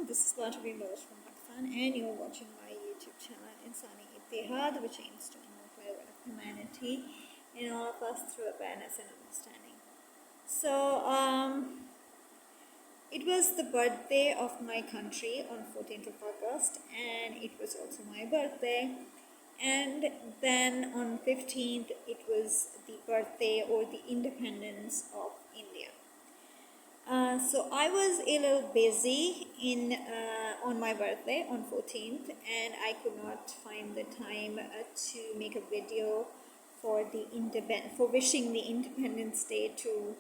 This is going to be Lois from Pakistan, and you're watching my YouTube channel Insani Ittihad, which aims to promote the of humanity in all of us through awareness and understanding. So, it was the birthday of my country on 14th of August, and it was also my birthday. And then on 15th, it was the birthday or the independence of India. So I was a little busy on my birthday on 14th, and I could not find the time to make a video for for wishing the Independence Day to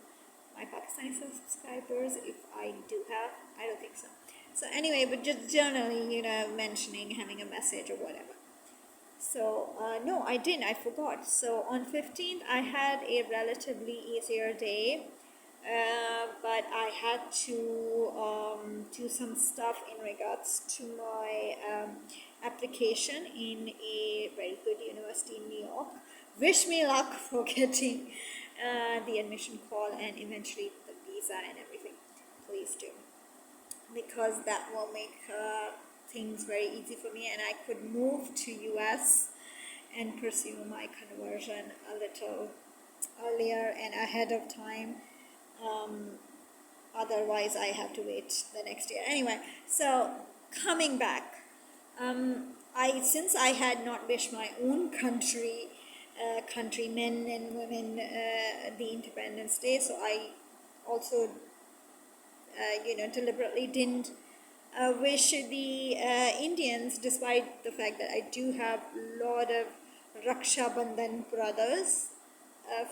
my Pakistani subscribers. If I do have, I don't think so. So anyway, but just generally, mentioning, having a message or whatever. So no, I didn't. I forgot. So on 15th, I had a relatively easier day. But I had to do some stuff in regards to my application in a very good university in New York. Wish me luck for getting the admission call and eventually the visa and everything. Please do, because that will make things very easy for me, and I could move to US and pursue my conversion a little earlier and ahead of time. Otherwise I have to wait the next year. Anyway, so coming back, since I had not wished my own countrymen and women the Independence Day, so I also deliberately didn't wish the Indians, despite the fact that I do have a lot of Raksha Bandhan brothers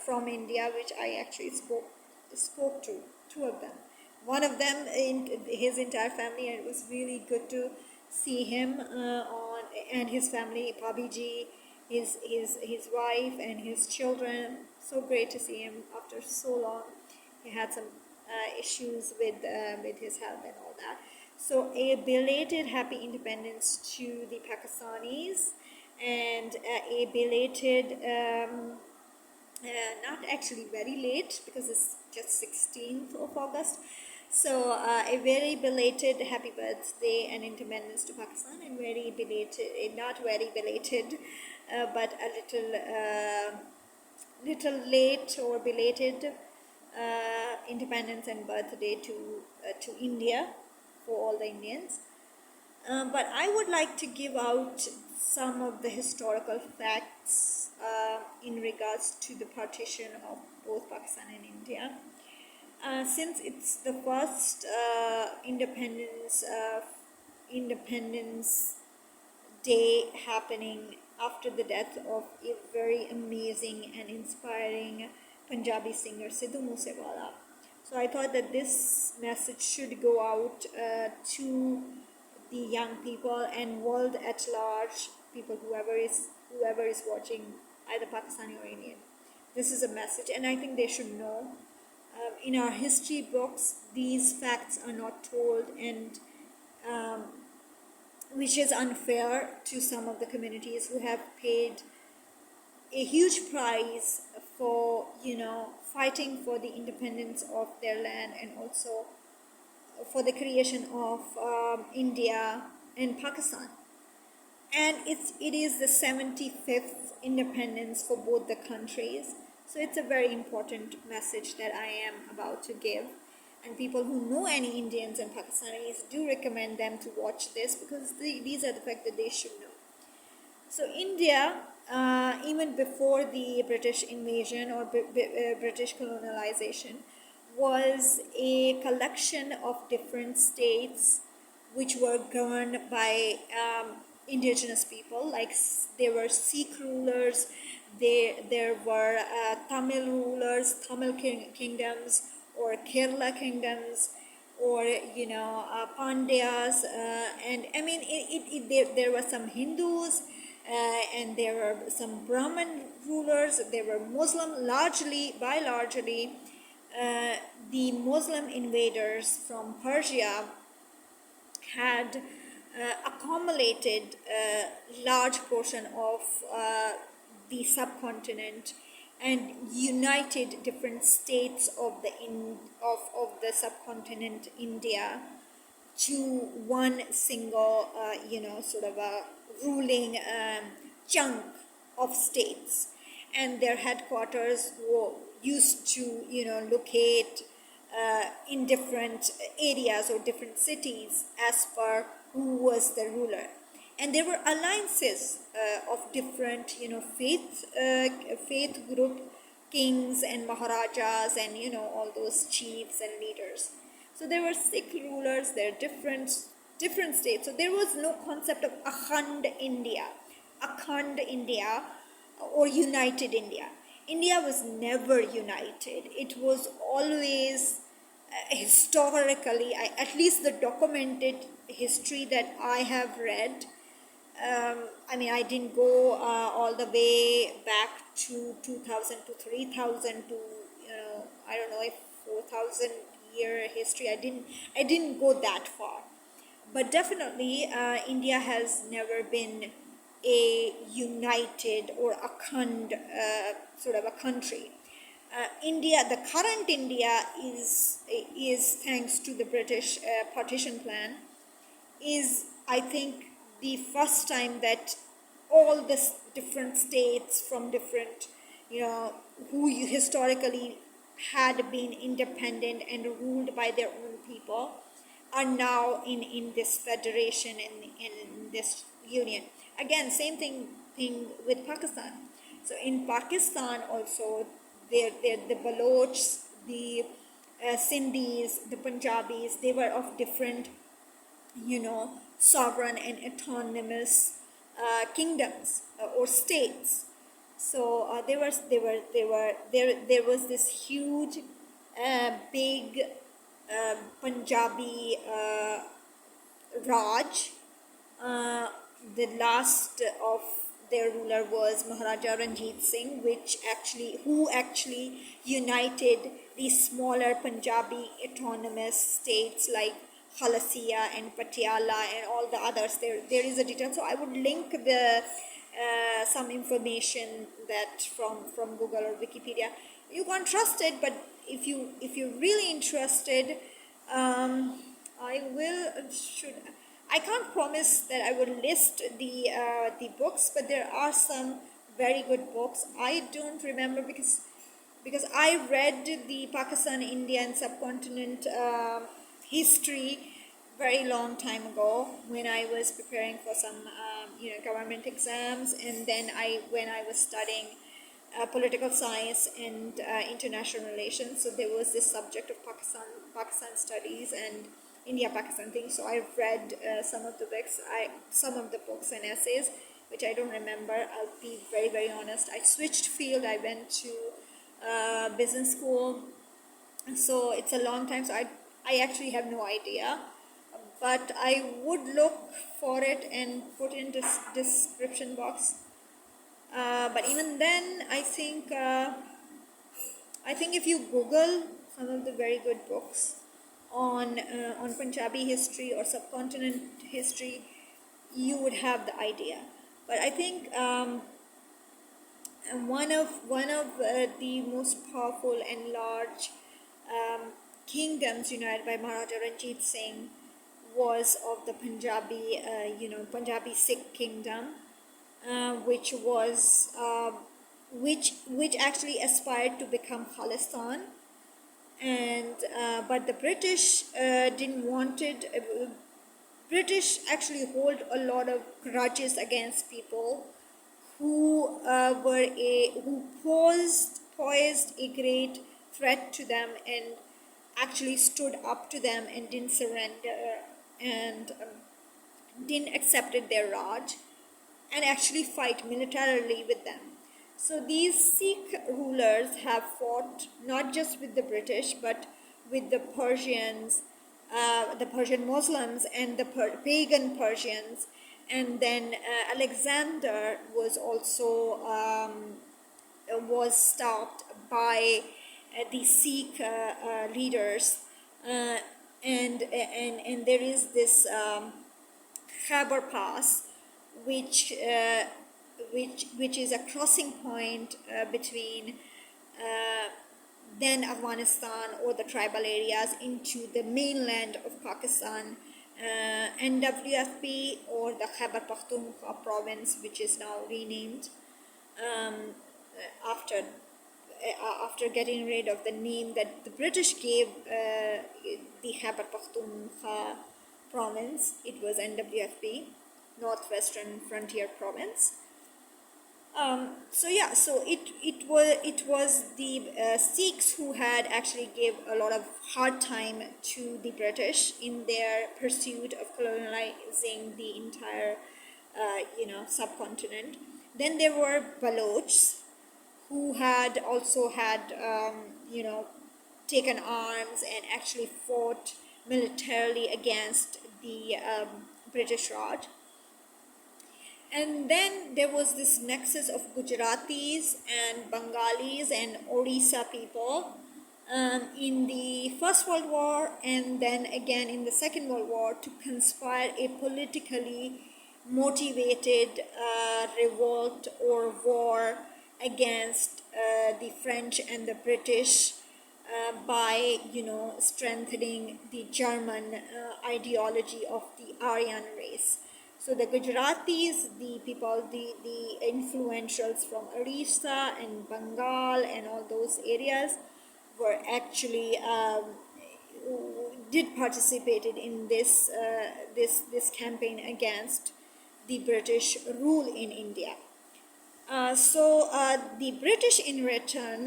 from India, which I actually spoke to two of them. One of them in his entire family, and it was really good to see him and his family, Pabiji, his wife and his children. So great to see him after so long. He had some issues with his health and all that. So a belated happy independence to the Pakistanis, and a belated not actually very late, because it's just 16th of August. So a very belated happy birthday and independence to Pakistan, and very belated, not very belated, but a little late or belated independence and birthday to India for all the Indians. But I would like to give out some of the historical facts in regards to the partition of both Pakistan and India. Since it's the first Independence Day happening after the death of a very amazing and inspiring Punjabi singer Sidhu Moosewala. So I thought that this message should go out to the young people and world at large, people whoever is watching, either Pakistani or Indian. This is a message, and I think they should know. In our history books, these facts are not told, and which is unfair to some of the communities who have paid a huge price for fighting for the independence of their land, and also for the creation of India and Pakistan. And it is the 75th independence for both the countries. So it's a very important message that I am about to give. And people who know any Indians and Pakistanis, do recommend them to watch this, because these are the facts that they should know. So India, even before the British invasion or British colonialization, was a collection of different states which were governed by indigenous people. Like there were Sikh rulers, there were Tamil rulers, Tamil kingdoms, or Kerala kingdoms, or Pandyas, and I mean there were some Hindus, and there were some Brahmin rulers. There were Muslim, largely the Muslim invaders from Persia had accumulated a large portion of the subcontinent and united different states of the subcontinent India to one single, sort of a ruling chunk of states, and their headquarters were used to, locate in different areas or different cities as per who was the ruler. And there were alliances of different, faith group kings and maharajas and, all those chiefs and leaders. So there were Sikh rulers, there are different states. So there was no concept of Akhand India or united India. India was never united. It was always historically, at least the documented history that I have read. I didn't go all the way back to 2000 to 3000 to, I don't know, if 4,000 year history. I didn't go that far, but definitely India has never been a united or Akhand sort of a country. India, the current India is thanks to the British partition plan, is, I think, the first time that all the different states from different, who historically had been independent and ruled by their own people, are now in this federation and in this union. Again, same thing with Pakistan. So in Pakistan also, the Balochs, the Sindhis, the Punjabis, they were of different, sovereign and autonomous kingdoms or states. So there was this huge, big Punjabi Raj. The last of their ruler was Maharaja Ranjit Singh, who actually united these smaller Punjabi autonomous states like Khalasiya and Patiala and all the others. There is a detail. So I would link the some information that from Google or Wikipedia. You can't trust it, but if you're really interested, I can't promise that I would list the books, but there are some very good books. I don't remember because I read the Pakistan, India and subcontinent history very long time ago when I was preparing for some government exams, and then when I was studying political science and international relations. So there was this subject of Pakistan studies and India-Pakistan things. So I've read some of the books and essays, which I don't remember. I'll be very, very honest. I switched field. I went to business school. So it's a long time. So I actually have no idea. But I would look for it and put in this description box. But even then, I think if you Google some of the very good books on Punjabi history or subcontinent history, you would have the idea. But I think one of the most powerful and large kingdoms united by Maharaja Ranjit Singh was of the Punjabi Sikh kingdom, which actually aspired to become Khalistan, and but the British didn't want it. British actually hold a lot of grudges against people who posed a great threat to them and actually stood up to them and didn't surrender and didn't accept their Raj and actually fight militarily with them. So these Sikh rulers have fought not just with the British but with the Persians, the Persian Muslims and the pagan Persians, and then Alexander was also was stopped by the Sikh leaders, and there is this Khyber Pass, which is a crossing point between then Afghanistan or the tribal areas into the mainland of Pakistan, NWFP, or the Khyber Pakhtunkhwa province, which is now renamed um, after getting rid of the name that the British gave the Khyber Pakhtunkhwa province. It was NWFP, Northwestern Frontier Province. So yeah, so it was the Sikhs who had actually gave a lot of hard time to the British in their pursuit of colonizing the entire subcontinent. Then there were Balochs, who had also had taken arms and actually fought militarily against the British Raj. And then there was this nexus of Gujaratis and Bengalis and Orissa people in the First World War, and then again in the Second World War, to conspire a politically motivated revolt or war against the French and the British by strengthening the German ideology of the Aryan race. So the Gujaratis, the people, the influentials from Orissa and Bengal and all those areas were actually did participated in this campaign against the British rule in India. So the British, in return,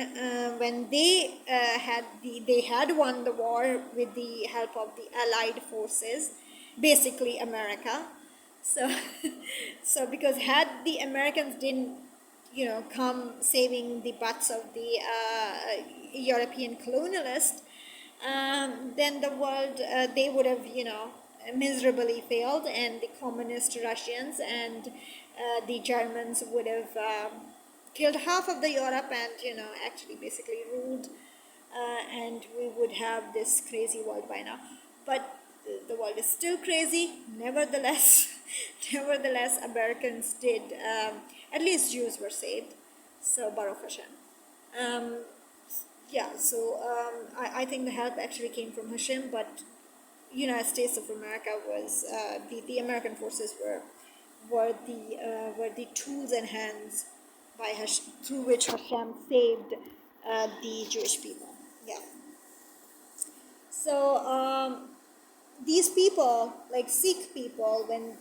when they had won the war with the help of the Allied forces, basically America. So, so because had the Americans didn't, come saving the butts of the European colonialists, then the world, they would have, miserably failed, and the communist Russians and the Germans would have killed half of the Europe and, actually basically ruled, and we would have this crazy world by now. But the world is still crazy. Nevertheless, Americans did, at least Jews were saved. So Baruch Hashem. I think the help actually came from Hashem, but United States of America was the American forces were the tools and hands by Hashem, through which Hashem saved the Jewish people. Yeah. So these people, like Sikh people, when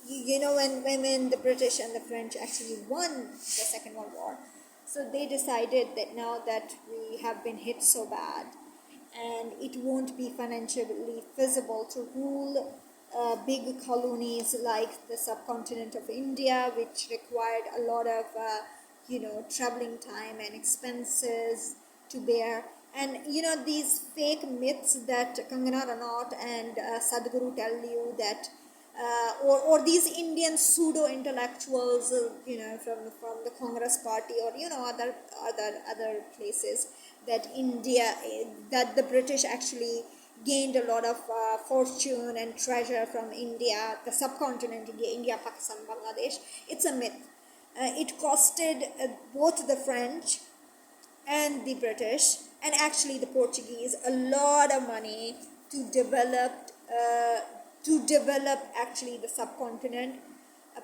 when the British and the French actually won the Second World War, so they decided that now that we have been hit so bad, and it won't be financially feasible to rule big colonies like the subcontinent of India, which required a lot of traveling time and expenses to bear. And these fake myths that Kangana Ranaut and Sadhguru tell you that, or these Indian pseudo intellectuals, from the Congress Party, or other places, that that the British actually gained a lot of fortune and treasure from India, the subcontinent, India, Pakistan, Bangladesh. It's a myth. It costed both the French and the British, and actually the Portuguese, a lot of money to develop actually the subcontinent.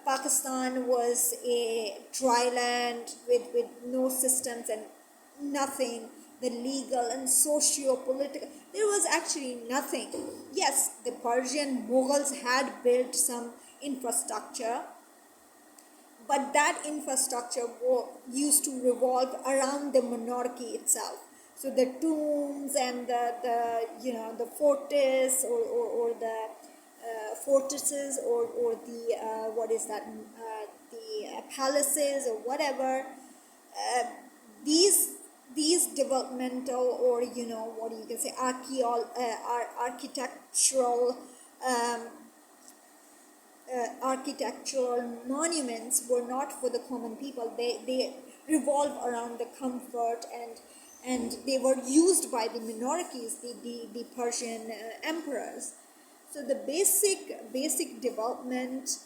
Pakistan was a dry land with no systems and nothing. The legal and socio-political, there was actually nothing. Yes, the Persian Mughals had built some infrastructure, but that infrastructure used to revolve around the monarchy itself. So the tombs and the fortress or the fortresses or the the palaces or whatever, these developmental, or architectural monuments were not for the common people. They revolve around the comfort, and they were used by the monarchies, the Persian emperors. So the basic development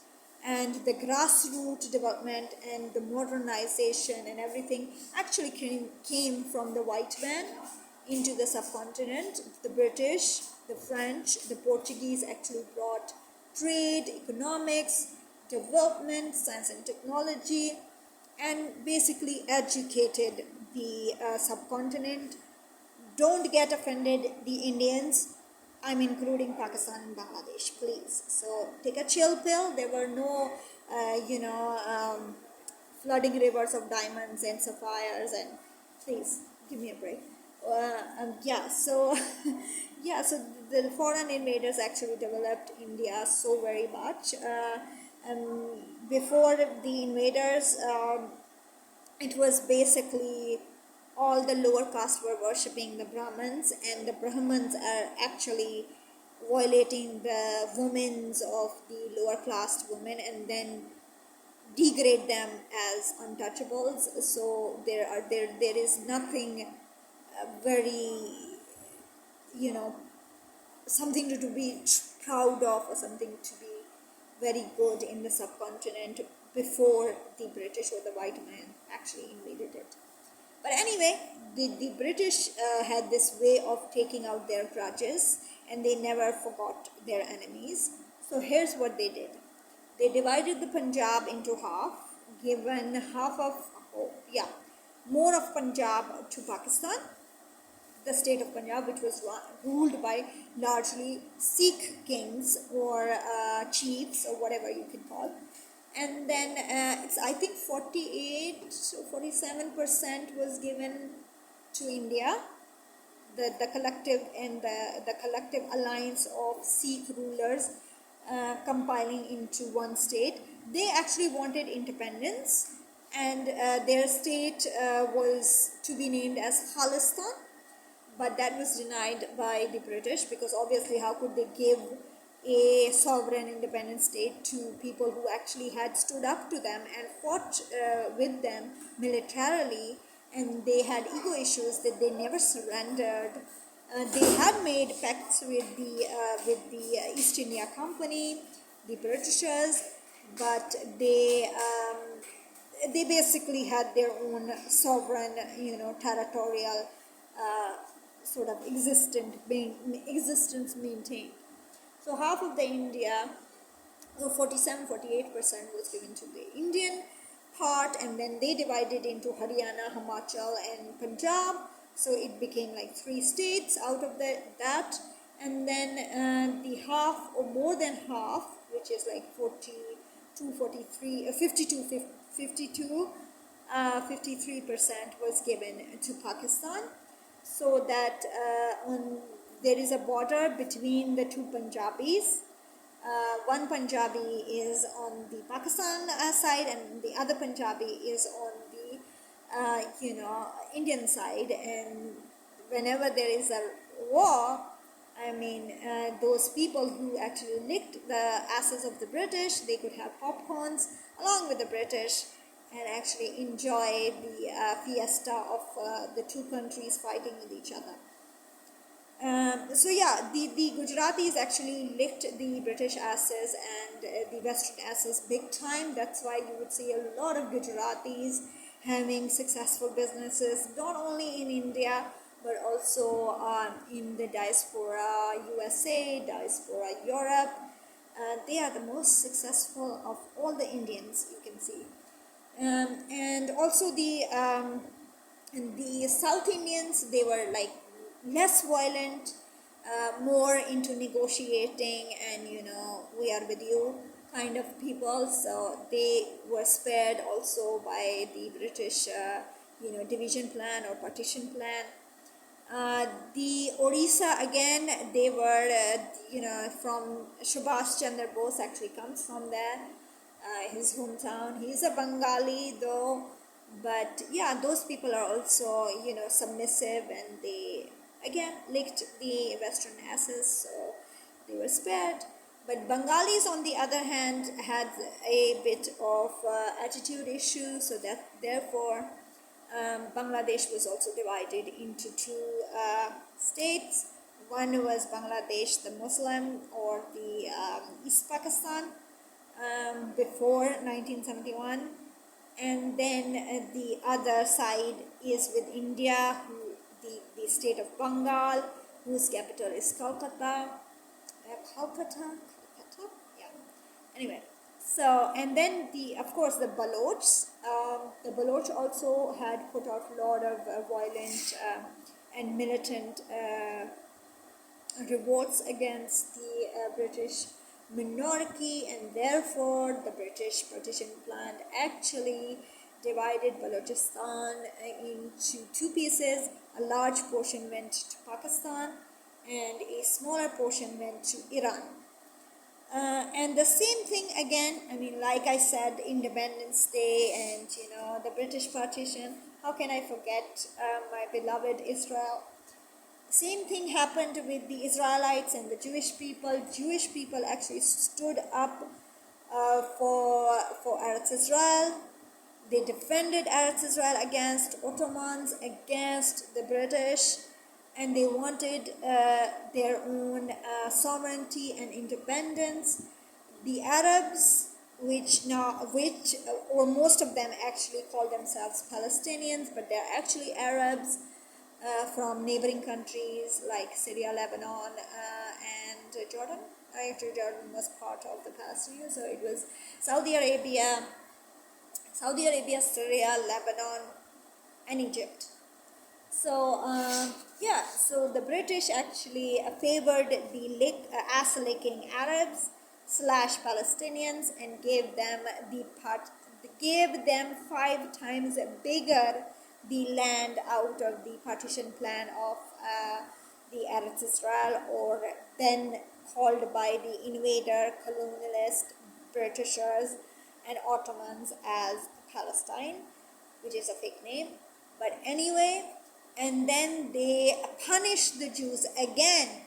and the grassroots development and the modernization and everything actually came from the white man. into the subcontinent. The British, the French, the Portuguese actually brought trade, economics, development, science and technology, and basically educated the subcontinent. Don't get offended, the Indians. I'm including Pakistan and Bangladesh, please. So take a chill pill. There were no, flooding rivers of diamonds and sapphires, and please give me a break. Yeah, so yeah, so the foreign invaders actually developed India so very much. Before the invaders, it was basically all the lower caste were worshipping the Brahmins, and the Brahmins are actually violating the women's of the lower class women and then degrade them as untouchables. So there is nothing very, you know, something to be proud of or something to be very good in the subcontinent before the British or the white man actually invaded it. But anyway, the British had this way of taking out their grudges, and they never forgot their enemies. So here's what they did. They divided the Punjab into half, given half of, more of Punjab to Pakistan, the state of Punjab, which was ruled by largely Sikh kings or chiefs or whatever you can call. And then it's, I think, 48 or 47% was given to India, the collective and the collective alliance of Sikh rulers compiling into one state. They actually wanted independence, and their state was to be named as Khalistan, but that was denied by the British, because obviously how could they give a sovereign independent state to people who actually had stood up to them and fought with them militarily, and they had ego issues that they never surrendered. They had made pacts with the East India Company, the Britishers, but they basically had their own sovereign, territorial sort of existence maintained. So half of the India, 47-48% was given to the Indian part, and then they divided into Haryana, Himachal and Punjab. So it became like 3 states out of that. And then the half or more than half, which is like 42, 43, 52, 52, 53% was given to Pakistan. So that there is a border between the two Punjabis. One Punjabi is on the Pakistan side, and the other Punjabi is on the Indian side. And whenever there is a war, I mean, those people who actually licked the asses of the British, they could have popcorns along with the British and actually enjoy the fiesta of the two countries fighting with each other. So yeah, the Gujaratis actually licked the British asses and the Western asses big time. That's why you would see a lot of Gujaratis having successful businesses, not only in India, but also in the diaspora USA, diaspora Europe. They are the most successful of all the Indians, you can see. And also the South Indians, they were like less violent, more into negotiating and we are with you kind of people. So they were spared also by the British division plan or partition plan. The Orissa, again, they were from Subhash Chandra Bose actually comes from there, his hometown. He's a Bengali though, but yeah, those people are also submissive, and they again licked the Western asses, so they were spared. But Bengalis, on the other hand, had a bit of attitude issue, so that therefore Bangladesh was also divided into 2 states. One was Bangladesh, the Muslim, or the East Pakistan, before 1971, and then the other side is with India, who the the state of Bengal, whose capital is Calcutta. Calcutta? Yeah. Anyway, so, and then of course the Balochs. The Baloch also had put out a lot of violent and militant revolts against the British monarchy, and therefore the British partition plan actually divided Balochistan into two pieces. A large portion went to Pakistan and a smaller portion went to Iran. And the same thing again, I mean, like I said, Independence Day and, the British partition. How can I forget my beloved Israel? Same thing happened with the Israelites and the Jewish people. Jewish people actually stood up for Eretz Israel. They defended Eretz Israel against Ottomans, against the British, and they wanted their own sovereignty and independence. The Arabs, or most of them actually call themselves Palestinians, but they're actually Arabs from neighboring countries like Syria, Lebanon, and Jordan. Actually, Jordan was part of the Palestinians, so it was Saudi Arabia, Syria, Lebanon, and Egypt. So, so the British actually favored the ass-licking Arabs / Palestinians and gave them 5 times bigger the land out of the partition plan of the Eretz Israel, or then called by the invader, colonialist Britishers and Ottomans as Palestine, which is a fake name. But anyway, and then they punished the Jews again,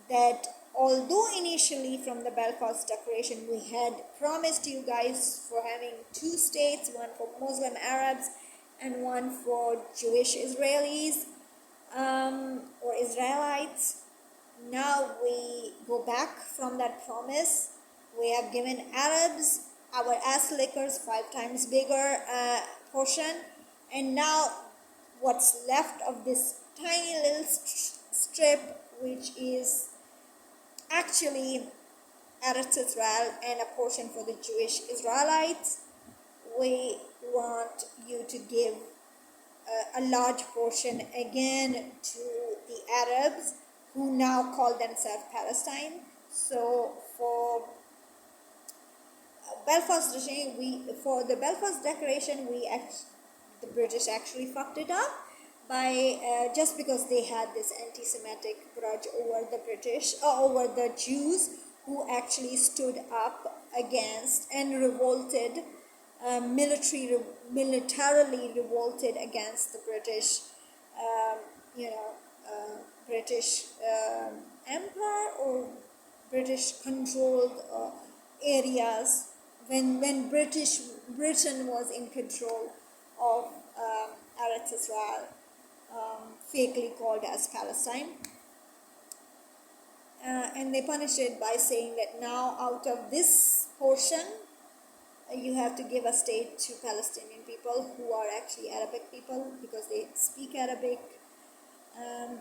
that although initially from the Belfast Declaration we had promised you guys for having 2 states, one for Muslim Arabs and one for Jewish Israelis or Israelites, now we go back from that promise. We have given Arabs, our ass lickers, 5 times bigger portion, and now what's left of this tiny little strip, which is actually Eretz Israel and a portion for the Jewish Israelites, we want you to give a large portion again to the Arabs, who now call themselves Palestine. So for the Belfast Declaration, the British actually fucked it up by just because they had this anti-Semitic grudge over the British, over the Jews, who actually stood up against and revolted, militarily revolted against the British, British Empire or British-controlled areas when Britain was in control of Eretz Israel, fakely called as Palestine. And they punished it by saying that now out of this portion, you have to give a state to Palestinian people, who are actually Arabic people, because they speak Arabic,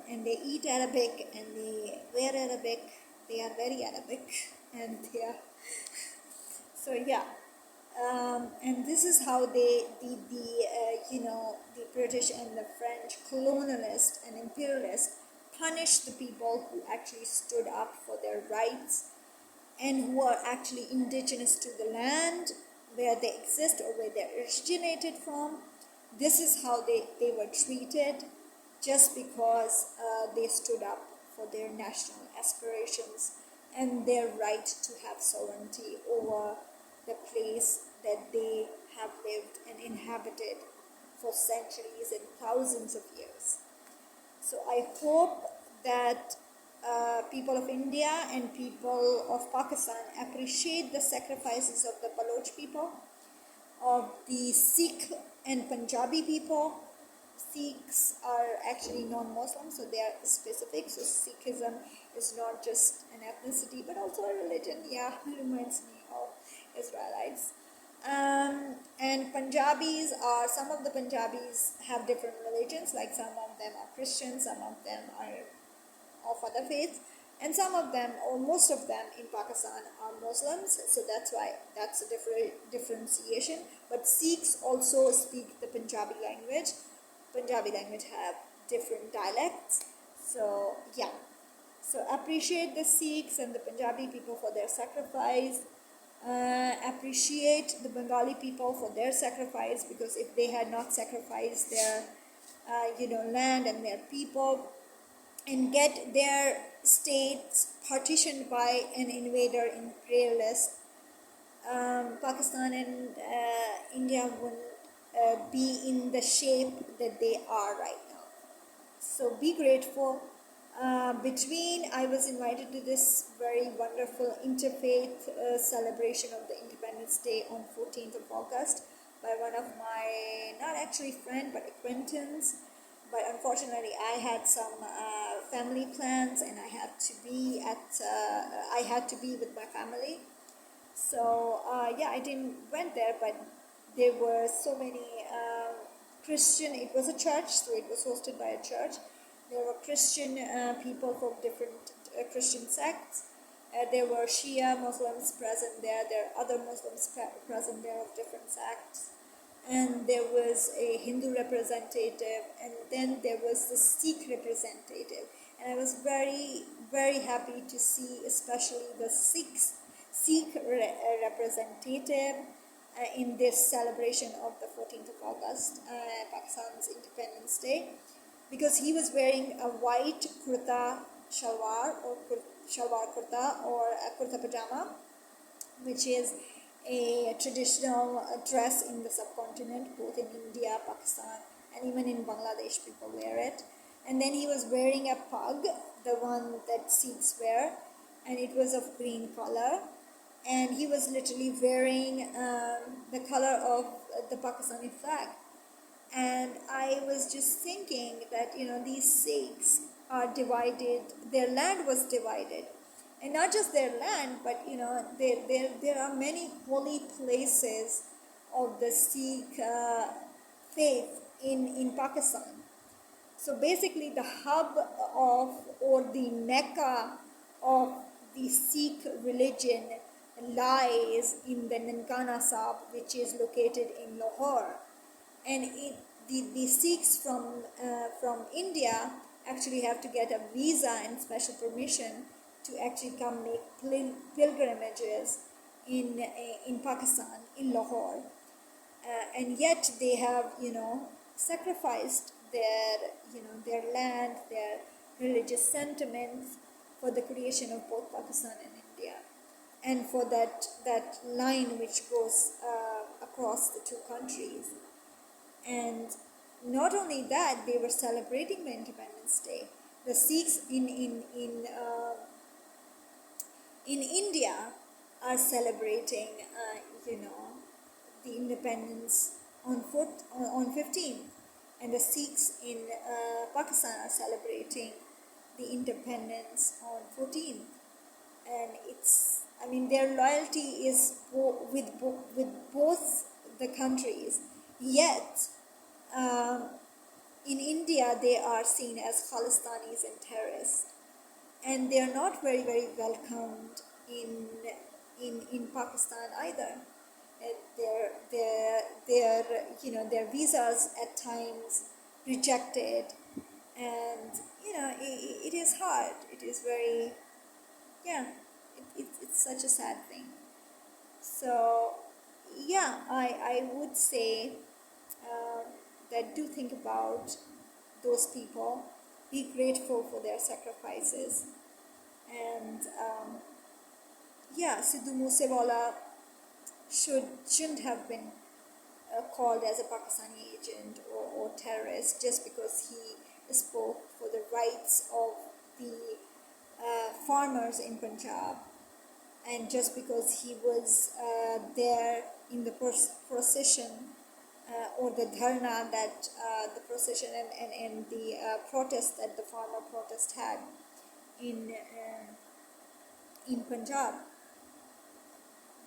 and they eat Arabic, and they wear Arabic. They are very Arabic, and they are so yeah. And this is how the British and the French colonialists and imperialists punished the people who actually stood up for their rights and who are actually indigenous to the land where they exist or where they originated from. This is how they were treated, just because they stood up for their national aspirations and their right to have sovereignty over the place that they have lived and inhabited for centuries and thousands of years. So I hope that people of India and people of Pakistan appreciate the sacrifices of the Baloch people, of the Sikh and Punjabi people. Sikhs are actually non-Muslim, so they are specific. So Sikhism is not just an ethnicity, but also a religion. Yeah, it reminds me of Israelites. And Punjabis are, some of the Punjabis have different religions, like some of them are Christians, some of them are of other faiths, and some of them, or most of them in Pakistan, are Muslims. So that's why that's a differentiation. But Sikhs also speak the Punjabi language. Punjabi language have different dialects. So yeah, so appreciate the Sikhs and the Punjabi people for their sacrifice. Appreciate the Bengali people for their sacrifice, because if they had not sacrificed their land and their people, and get their states partitioned by an invader imperialist, Pakistan and India wouldn't be in the shape that they are right now. So be grateful. I was invited to this very wonderful interfaith celebration of the Independence Day on 14th of August by one of my, not actually friend, but acquaintance. But unfortunately, I had some family plans, and I had to be with my family. So yeah, I didn't went there, but there were so many Christian. It was a church, so it was hosted by a church. There were Christian people from different Christian sects. There were Shia Muslims present there. There are other Muslims present there of different sects. And there was a Hindu representative, and then there was the Sikh representative. And I was very, very happy to see, especially the Sikh representative in this celebration of the 14th of August, Pakistan's Independence Day, because he was wearing a white kurta shalwar, or shalwar kurta, or a kurta pajama, which is a traditional dress in the subcontinent, both in India, Pakistan, and even in Bangladesh people wear it. And then he was wearing a pug, the one that Sikhs wear, and it was of green color. And he was literally wearing the color of the Pakistani flag. And I was just thinking that, these Sikhs are divided, their land was divided. And not just their land, but, there are many holy places of the Sikh faith in Pakistan. So basically the hub of, or the Mecca of the Sikh religion lies in the Nankana Sahib, which is located in Lahore. And the Sikhs from India actually have to get a visa and special permission to actually come make pilgrimages in Pakistan, in Lahore. And yet they have, sacrificed their land, their religious sentiments for the creation of both Pakistan and India, and for that line which goes across the two countries. And not only that, they were celebrating the Independence Day. The Sikhs in India are celebrating, the independence on 15th, and the Sikhs in Pakistan are celebrating the independence on 14th. And their loyalty is with both the countries. Yet, in India, they are seen as Khalistanis and terrorists, and they are not very, very welcomed in Pakistan either. Their visas at times rejected, and it is hard. It is very, it's such a sad thing. So I would say that do think about those people, be grateful for their sacrifices, and Sidhu Moosewala shouldn't have been called as a Pakistani agent or terrorist just because he spoke for the rights of the farmers in Punjab, and just because he was there in the procession or the dharna that the procession and the protest that the farmer protest had in Punjab.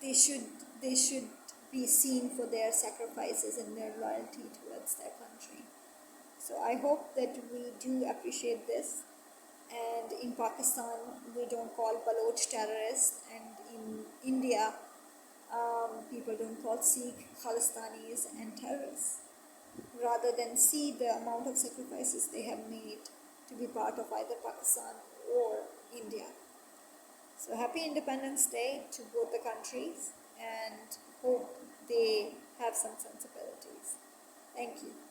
They should be seen for their sacrifices and their loyalty towards their country. So I hope that we do appreciate this. And in Pakistan, we don't call Baloch terrorists, and in India, people don't call Sikh, Khalistanis, and terrorists. Rather than see the amount of sacrifices they have made to be part of either Pakistan or India. So happy Independence Day to both the countries, and hope they have some sensibilities. Thank you.